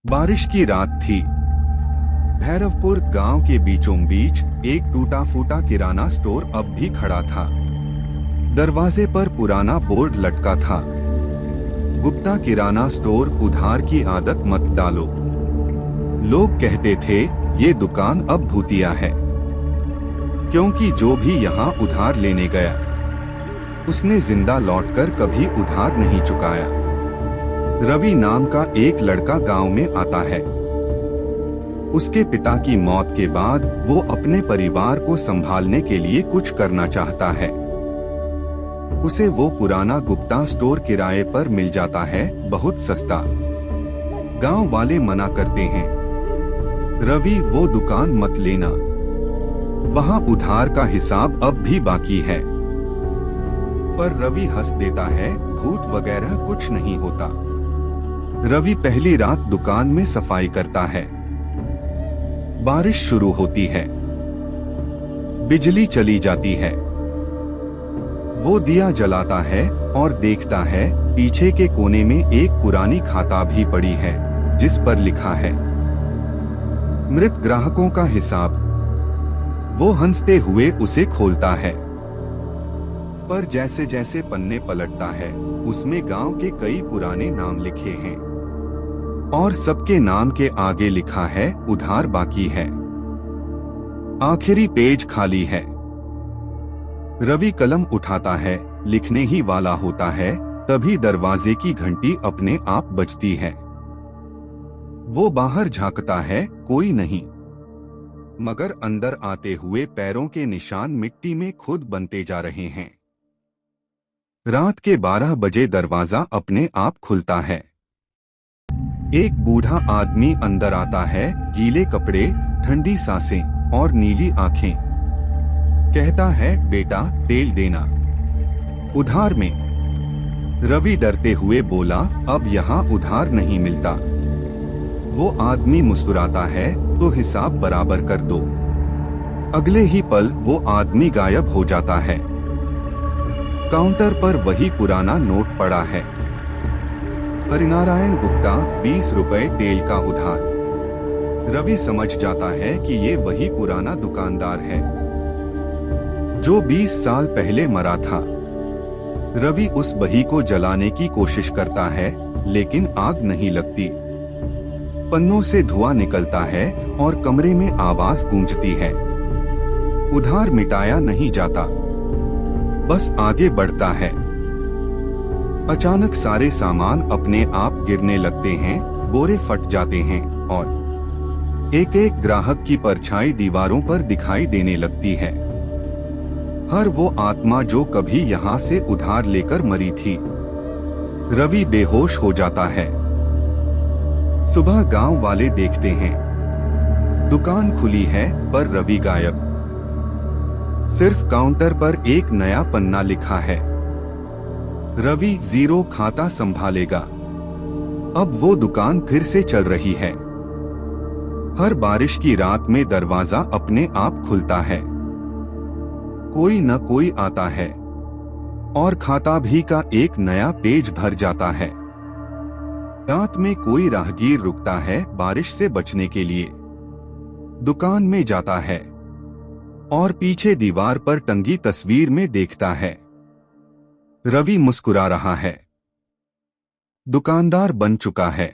बारिश की रात थी। भैरवपुर गांव के बीचों बीच एक टूटा फूटा किराना स्टोर अब भी खड़ा था। दरवाजे पर पुराना बोर्ड लटका था, गुप्ता किराना स्टोर, उधार की आदत मत डालो। लोग कहते थे ये दुकान अब भूतिया है, क्योंकि जो भी यहाँ उधार लेने गया उसने जिंदा लौटकर कभी उधार नहीं चुकाया। रवि नाम का एक लड़का गांव में आता है। उसके पिता की मौत के बाद वो अपने परिवार को संभालने के लिए कुछ करना चाहता है। उसे वो पुराना गुप्ता स्टोर किराए पर मिल जाता है, बहुत सस्ता। गांव वाले मना करते हैं, रवि वो दुकान मत लेना, वहां उधार का हिसाब अब भी बाकी है। पर रवि हंस देता है, भूत वगैरह कुछ नहीं होता। रवि पहली रात दुकान में सफाई करता है। बारिश शुरू होती है, बिजली चली जाती है। वो दिया जलाता है और देखता है पीछे के कोने में एक पुरानी खाता भी पड़ी है, जिस पर लिखा है मृत ग्राहकों का हिसाब। वो हंसते हुए उसे खोलता है, पर जैसे जैसे पन्ने पलटता है उसमें गांव के कई पुराने नाम लिखे हैं और सबके नाम के आगे लिखा है उधार बाकी है। आखिरी पेज खाली है। रवि कलम उठाता है, लिखने ही वाला होता है, तभी दरवाजे की घंटी अपने आप बजती है। वो बाहर झांकता है, कोई नहीं, मगर अंदर आते हुए पैरों के निशान मिट्टी में खुद बनते जा रहे हैं। रात के 12 बजे दरवाजा अपने आप खुलता है। एक बूढ़ा आदमी अंदर आता है, गीले कपड़े, ठंडी सांसें और नीली आंखें। कहता है, बेटा तेल देना उधार में। रवि डरते हुए बोला, अब यहाँ उधार नहीं मिलता। वो आदमी मुस्कुराता है, तो हिसाब बराबर कर दो। अगले ही पल वो आदमी गायब हो जाता है। काउंटर पर वही पुराना नोट पड़ा है, हरिनारायण गुप्ता, 20 रुपए तेल का उधार। रवि समझ जाता है कि ये वही पुराना दुकानदार है जो 20 साल पहले मरा था। रवि उस बही को जलाने की कोशिश करता है, लेकिन आग नहीं लगती। पन्नों से धुआं निकलता है और कमरे में आवाज गूंजती है। उधार मिटाया नहीं जाता, बस आगे बढ़ता है। अचानक सारे सामान अपने आप गिरने लगते हैं, बोरे फट जाते हैं और एक एक ग्राहक की परछाई दीवारों पर दिखाई देने लगती है। हर वो आत्मा जो कभी यहाँ से उधार लेकर मरी थी। रवि बेहोश हो जाता है। सुबह गांव वाले देखते हैं, दुकान खुली है पर रवि गायब। सिर्फ काउंटर पर एक नया पन्ना लिखा है, रवि 0 खाता संभालेगा। अब वो दुकान फिर से चल रही है। हर बारिश की रात में दरवाजा अपने आप खुलता है। कोई न कोई आता है और खाता भी का एक नया पेज भर जाता है। रात में कोई राहगीर रुकता है बारिश से बचने के लिए। दुकान में जाता है और पीछे दीवार पर टंगी तस्वीर में देखता है रवि मुस्कुरा रहा है। दुकानदार बन चुका है।